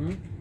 Hmm?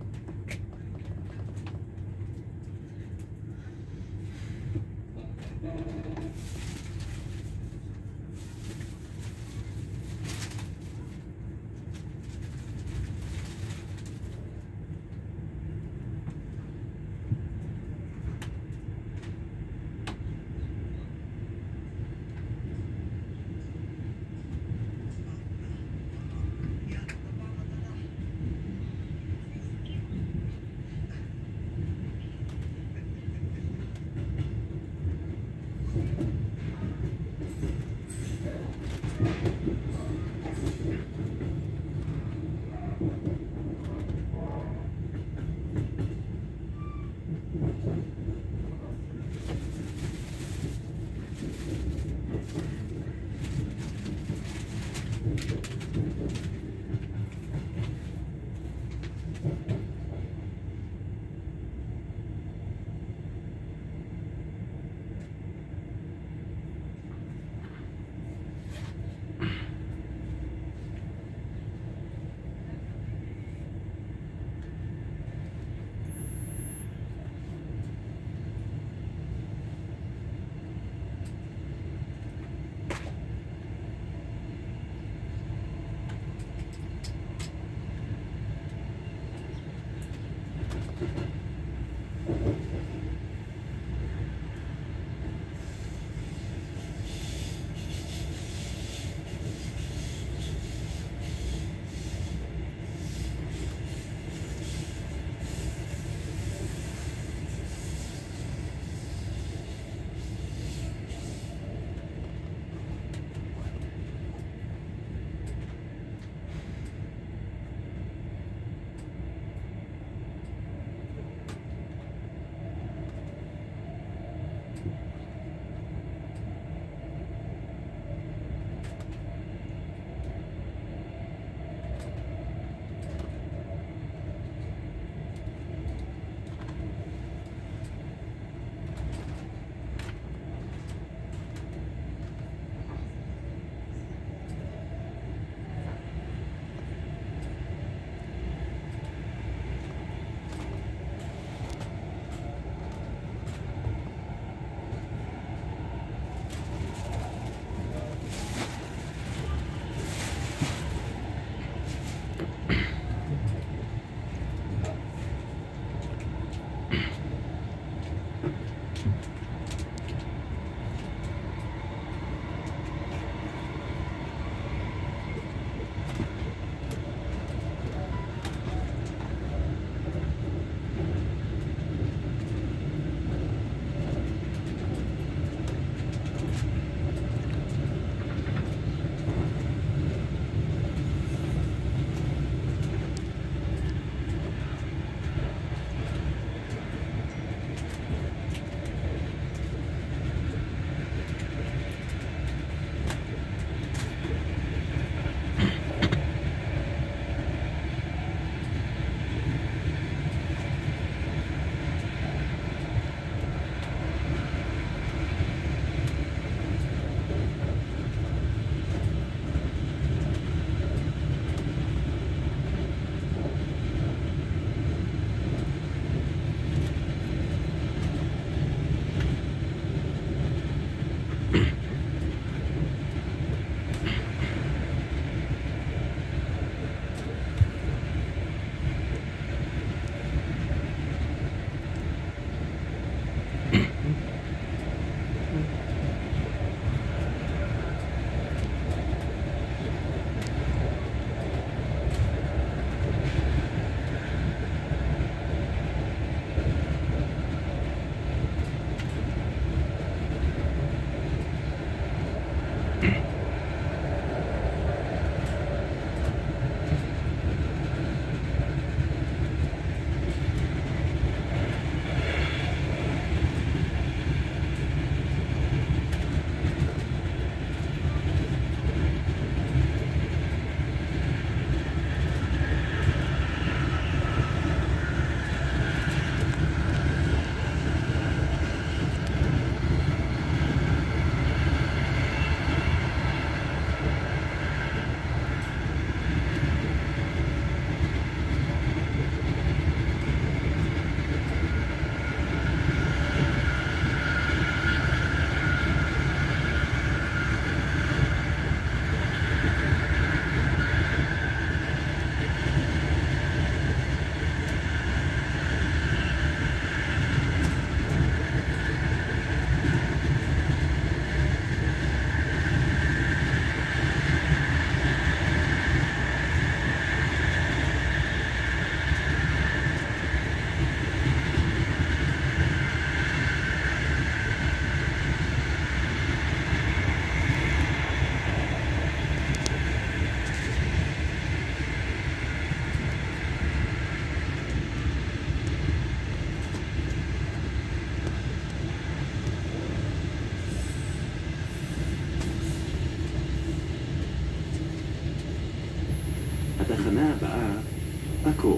חכו.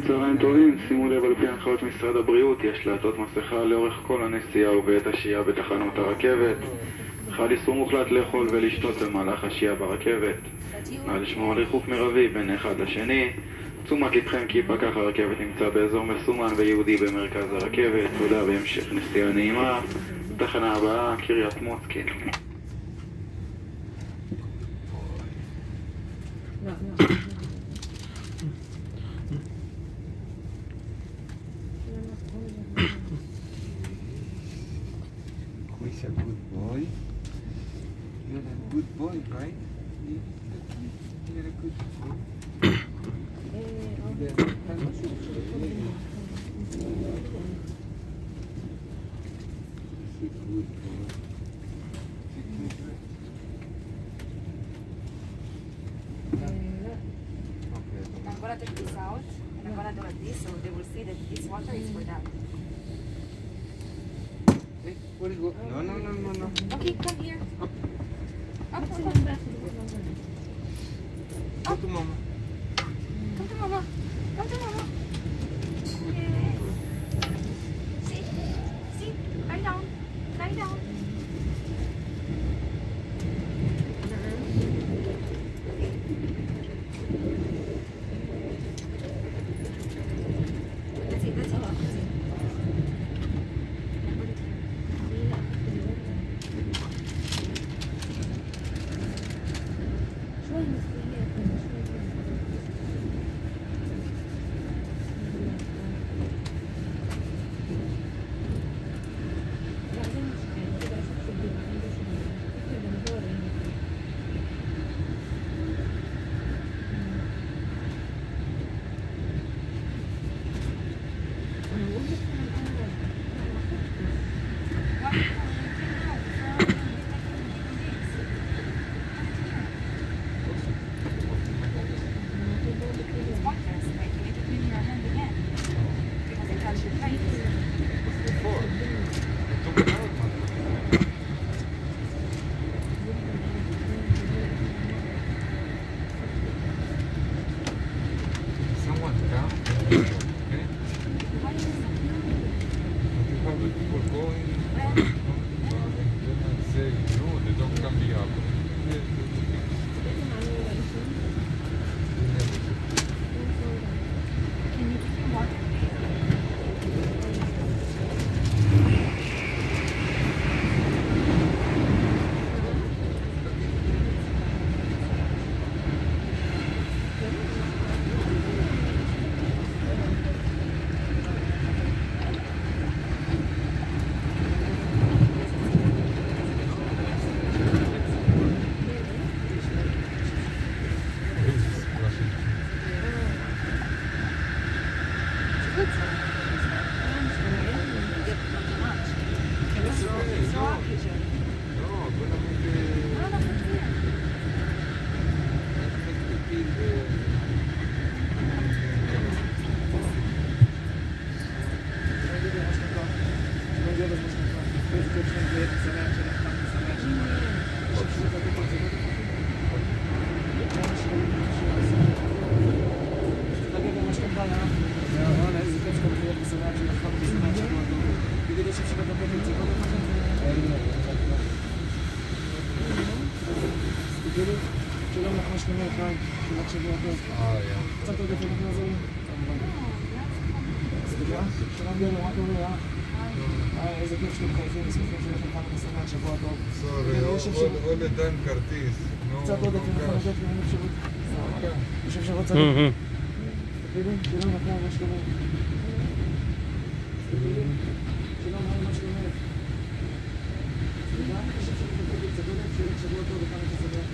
צהריים טובים, שימו לב על פי הנחיות משרד הבריאות, יש לעטות מסכה לאורך כל הנסיעה ובעת השהייה בתחנות הרכבת. חל איסור מוחלט לאכול ולשתות במהלך השהייה ברכבת. נא לשמור על ריחוק מרבי בין אחד לשני. תשומת לבכם כי פקח הרכבת נמצא באזור מסומן ויהודי במרכז הרכבת. תודה והמשך נסיעה נעימה. תחנה הבאה, קריית מוצקין. He's a good boy. You're a good boy, right? You're a good boy. I'm gonna take this out and I'm gonna do like this so they will see that this water is for that. Hey, what is what? No. Okay, come here. Up. Go to mama. Come to mama. Come to mama. Yes. See. Lie down. Lie down. That's it. שלום לך, מה שלומך? תחילת שבוע טוב. קצת עודף אנחנו נעזור. שלום גלו, מה קורה, איזה כיף שאתם חייבים, ושמחים שלכם חנוכה שמח, שבוע טוב. All the time כרטיס. קצת עוד אפילו יכול לתת לי, אין אפשרות. יש אפשרות צדיק. תגידי, שלום, אתה, מה שלומך? שלום, מה שלומך? יש אפשרות לתת לי קצת עוד אפשרות, שבוע טוב וחנוכה שמח.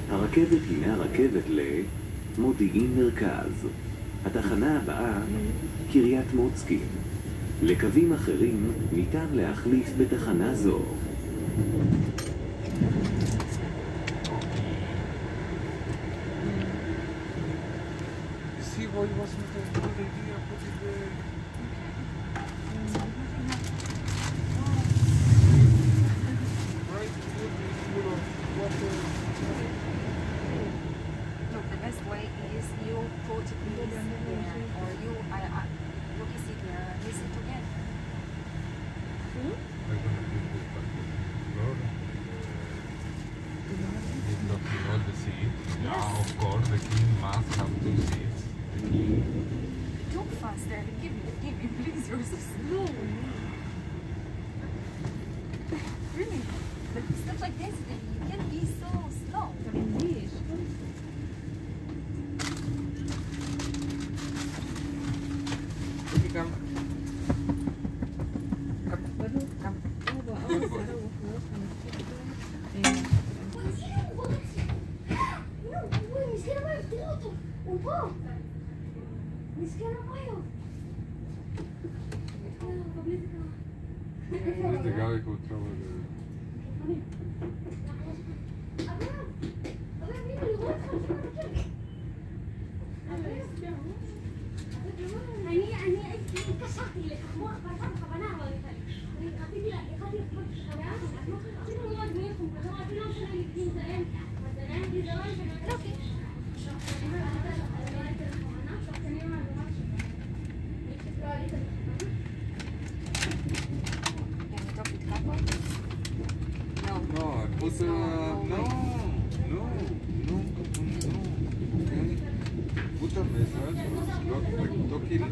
הרכבת הנה הרכבת למודיעין מרכז. התחנה הבאה, קריית מוצקין. לקווים אחרים ניתן להחליף בתחנה זו. See what was a good idea, put it there. Right foot is full of water. Look, the best way is you put this there, or you, what is it there, listen together. I'm gonna put this back on the floor. It's locking all the seats. Yeah, of course, the king must have 2 seats. The king. Talk faster, give me, please, you're so slow. Really, but stuff like this, you can't be so slow. Come. Where's the guy who traveled there? No, I put no. Okay. Put a message. Talking.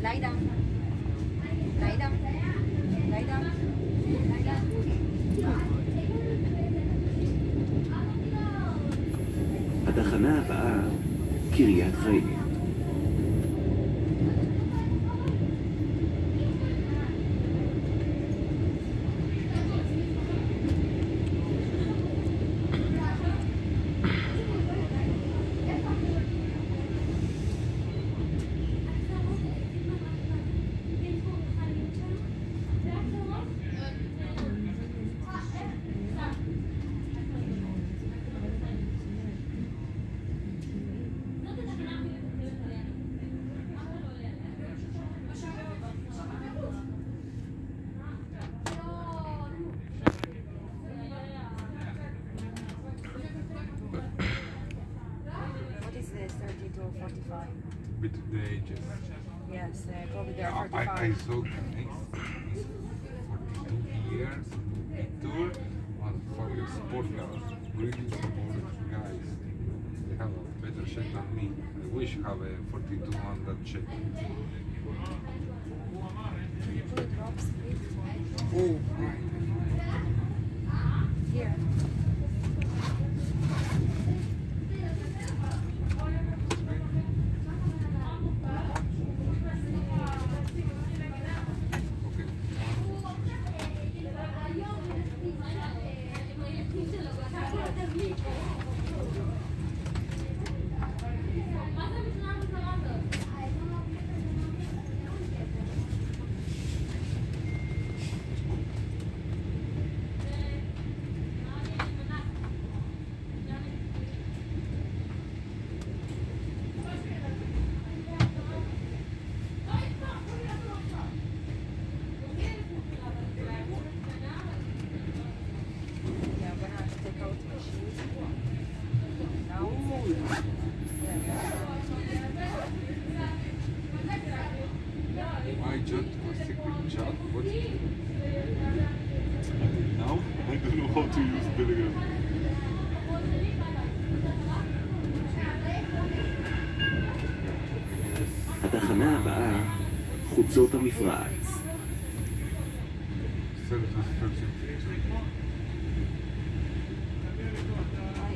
Lie down. Lie down. Lie down. Lie down. התחנה הבאה, קריית חיים. between the ages. Yes, probably they're I 35. saw Ganesh, 42 years, tour on fucking sport cars, really sport guys. They have a better shape than me. I wish I have a 42 on that shape. Food drops, please. Oh, right. Here. My chat was secret chat. What's it? Now I don't know how to use Telegram. התחנה הבאה, חוצות המפרץ.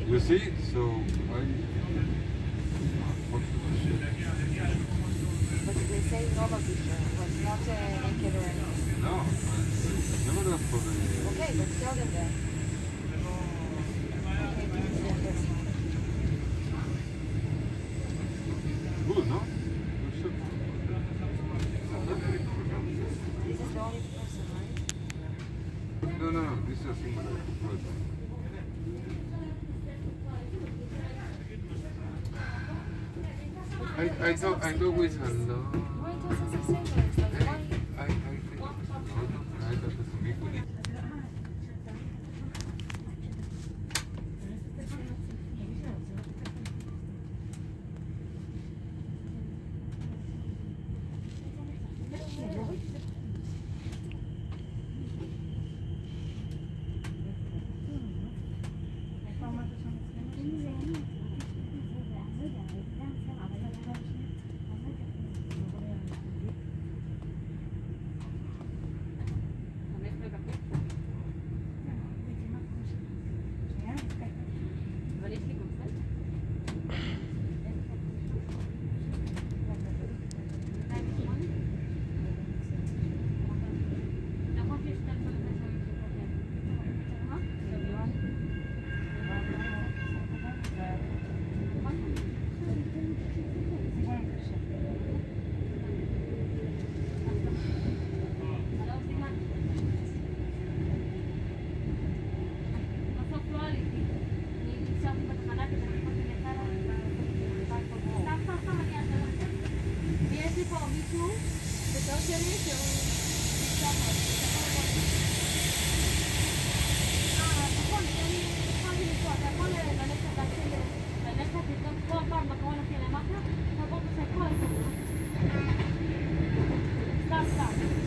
You see, so I. But they say normal picture, but not naked or anything. No, never done for the. Okay, but tell them that. Okay, this is the first one. Good, no? This is the only person, right? No, this is a single person. I know with a lot. Why does it say that? It's like, why? I think it's a lot of guys that is equally.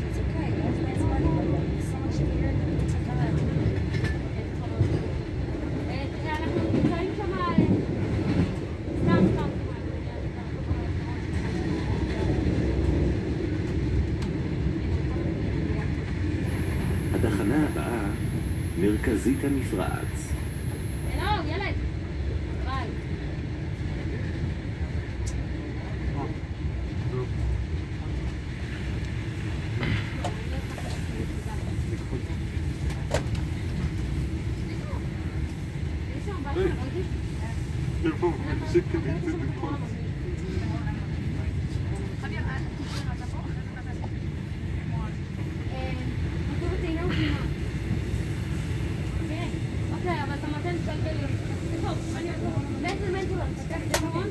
It's okay. That's funny, but it's so much bigger than it's like that. התחנה הבאה, מרכזית המפרץ. הלו, ילד. ביי. אוקיי, אבל אתה נותן גלגלים. טוב, באיזה מנטור אתה תקח את המון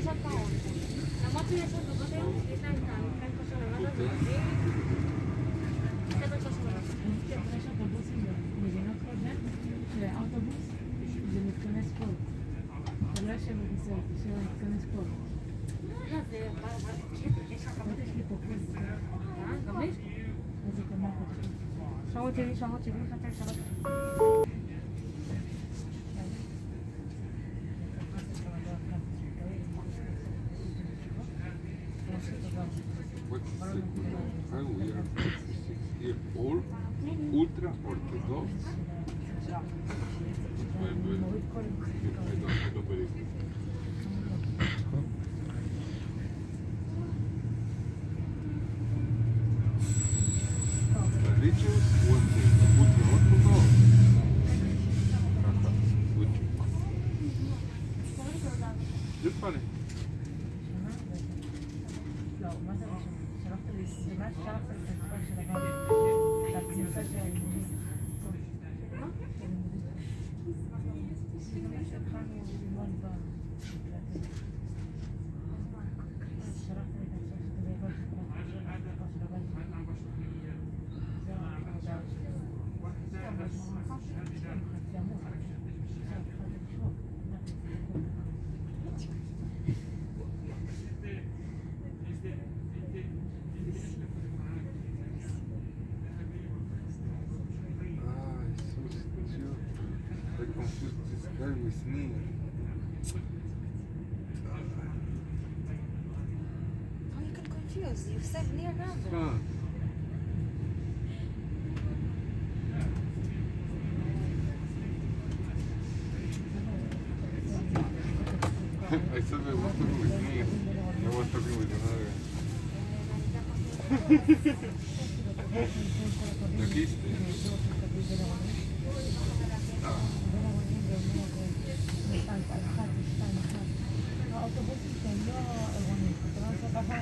יש עוד פעם. למרות שיש עוד בגות היום, יש להם כאן כושר לבד. חדר כושר לבד. תשב בכיסא, תשב, תיכנס פה. לא, זה... יש לך יש לי פה כיס. גם לי? איזה קמה פה. 970, What's the how we are here all ultra orthodox. Well, I don't believe it. Religious, one thing, ultra orthodox. Which? You're funny. לא, מה זה ראשון? שלחת לי, זה מה שלחת לי את הספר של הגן. הצמצה של הלימודים. התחלנו ללמוד שלחת לי את הספר של הגן. זה ההודעה שלי. חצי עמוד. התחלתי לשמור. I confused this guy with me. How you can confuse? You said near number. Ah. I said I was talking with me. I was talking with another guy. ¿Lo quiste? האוטובוסים שהם לא עירוניים, אתה לא עושה ככה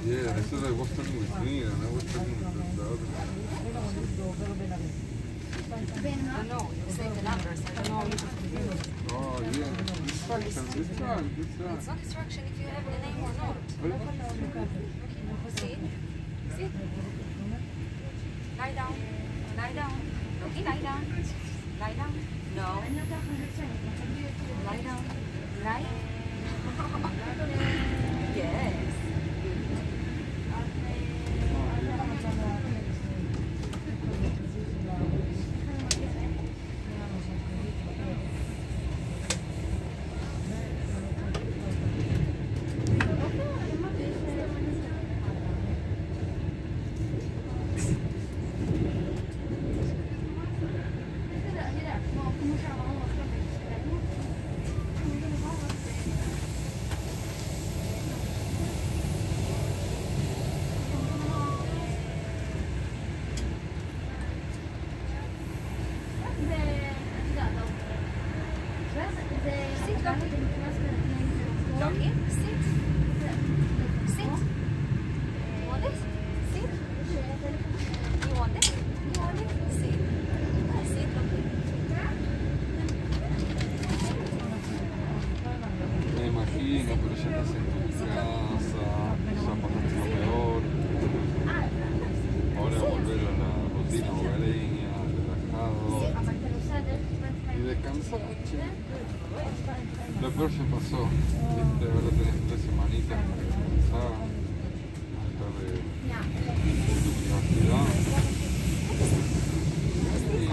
Yeah, I said I was talking with me and I was talking with the other guy. No, you say the numbers. I don't know. Oh yeah, instruction, this one. It's not instruction if you have the name or not. Sit. Sit. Lie down. Lie down. Okay, lie down. Lie down. No. Lie down. Lie. Yes. Lo peor se pasó, ahora tenés 3 semanitas para descansar, estar de universidad. Y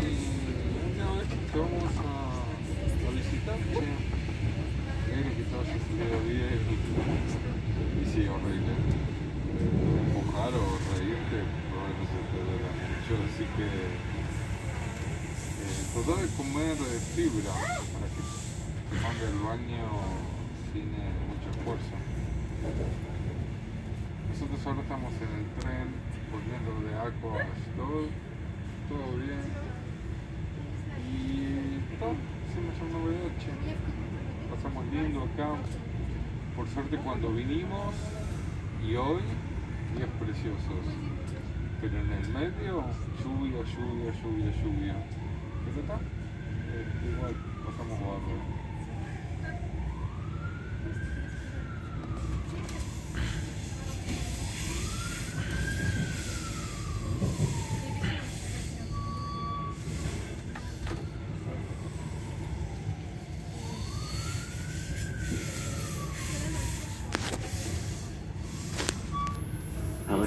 una vez que vamos a visitar, quiero que todo se estuviera bien y sí, horrible. Empujar o reírte probablemente se te duele mucho, así que tratar de comer fibra para que haga el baño sin mucho esfuerzo. Nosotros ahora estamos en el tren volviendo de Akko a Ashdod, todo bien y todo, hicimos una noche, pasamos lindo acá. Por suerte cuando vinimos y hoy días preciosos, pero en el medio lluvia. ¿Qué está? Igual pasamos bárbaro.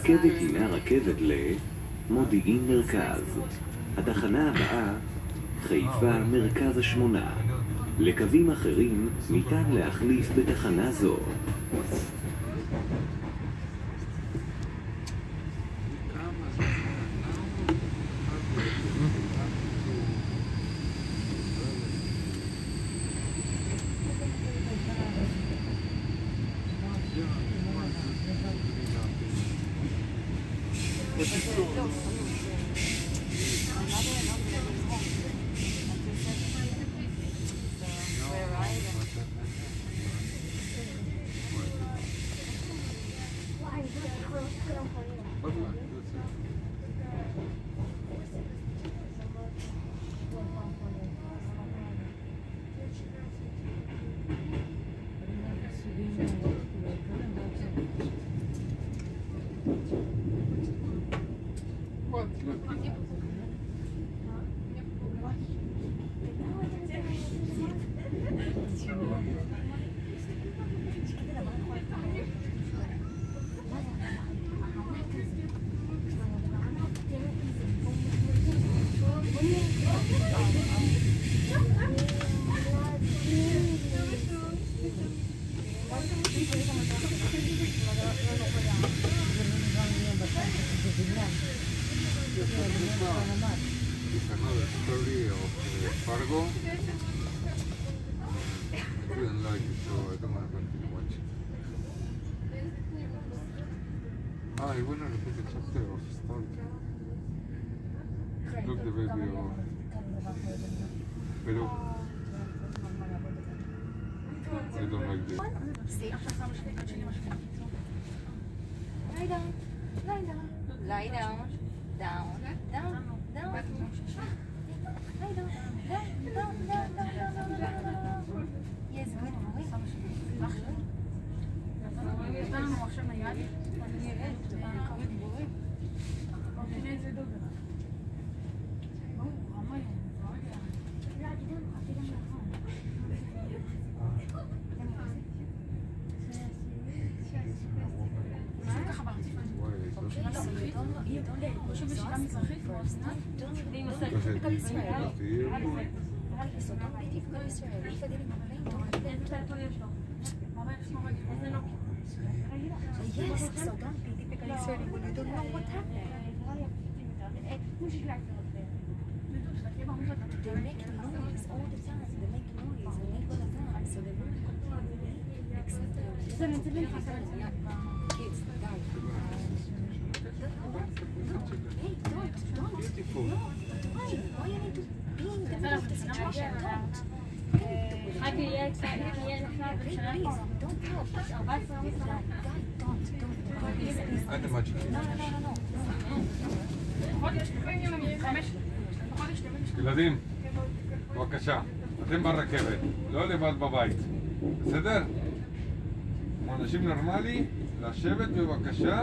הרכבת היא מהרכבת למודיעין מרכז. התחנה הבאה, חיפה מרכז השמונה. לקווים אחרים ניתן להחליף בתחנה זו. Story of Fargo. I didn't like it, so I don't want to continue watching. I want to repeat the chapter of Stark. Look the baby of Peru. I don't like this. Lie down, lie down, lie down, down, down, down. Lie down, down, down, down, down, down. Yes, good boy. יש לנו מחשב נייד, אני ארד, קוראים בורא. מבינה איזה דוגר. בואו, רמי. Yes, so don't be typical Israeli when you don't know what happened. They make noise all the time. They make noise all the time. So they won't continue except kids die. Hey, don't. Beautiful. Why you need to be in the middle of the situation? Don't. Please, don't talk. Don't. And the magic. No. ילדים, בבקשה, אתם ברכבת, לא לבד בבית, בסדר? כמו אנשים נורמלי, לשבת בבקשה,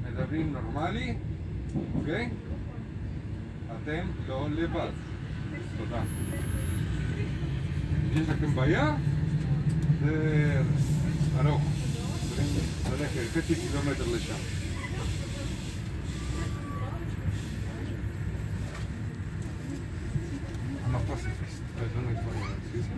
מדברים נורמלי, אוקיי? אתם לא לבד. תודה. יש לכם בעיה? זה ארוך. ללכת חצי קילומטר לשם. I'm a pacifist. I don't like violence, excuse me.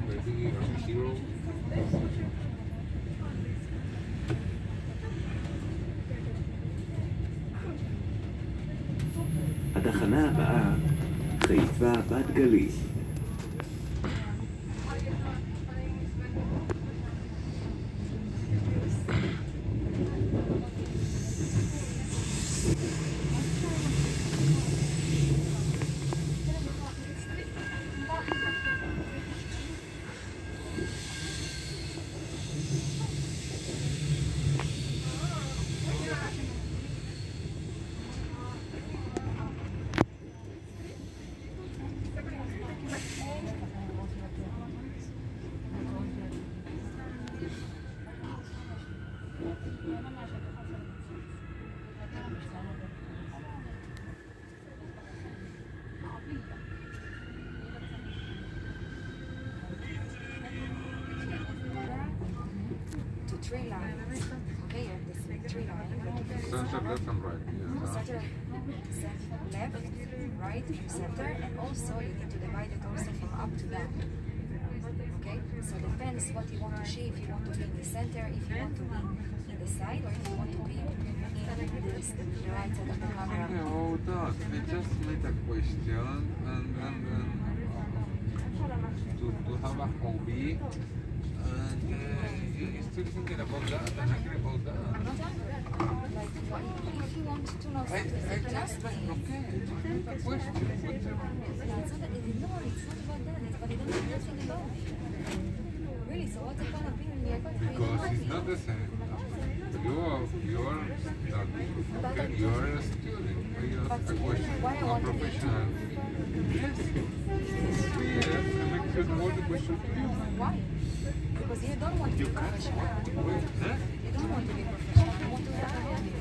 Baby, I'm a hero. התחנה הבאה, חיפה בת גלים. tree line. Okay, you have this tree line. Center, left and right. Yeah. Center, left, right, center, and also you need to divide it also from up to down. Okay, so depends what you want to achieve. If you want to be in the center, if you want to be in the side, or if you want to be in the right side of the camera. Okay, all that. I just made a question and to have a hobby. And you're still thinking about that and agree about that. Like, if you want to know something, you can ask me. Okay, it's a question. It's not about that. It's but I don't know nothing about it. Really, so what's the point of being here? Because it's not the same. You are studying, okay? You are a student. You are a question, a professional. Yes. Yes, and I could more the question to you. Why? Because you don't want to be professional. Wait, huh? You don't want to be professional. You want to have a hobby.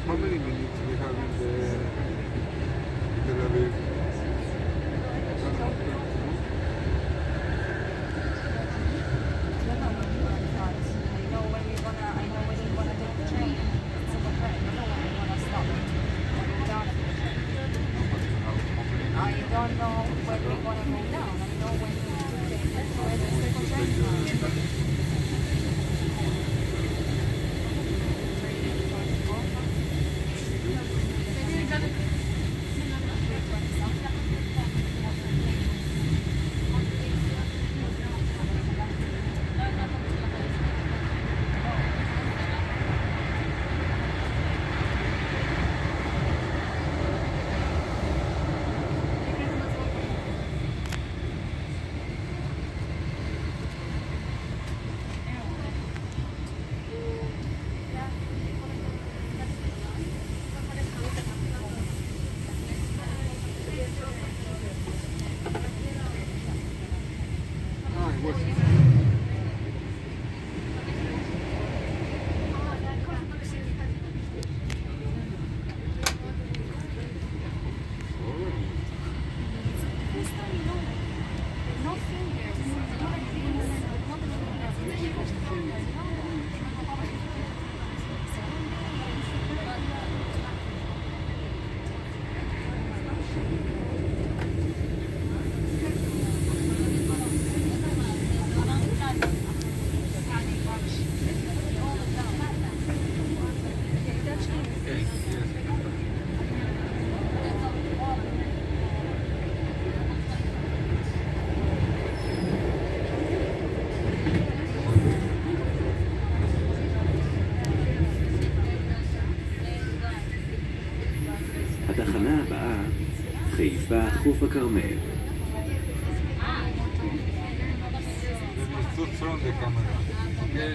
How many minutes we have in the Tel Aviv? I don't know when we're gonna go down. I know when the second train comes. התחנה הבאה, חיפה חוף הכרמל. From the camera. Okay.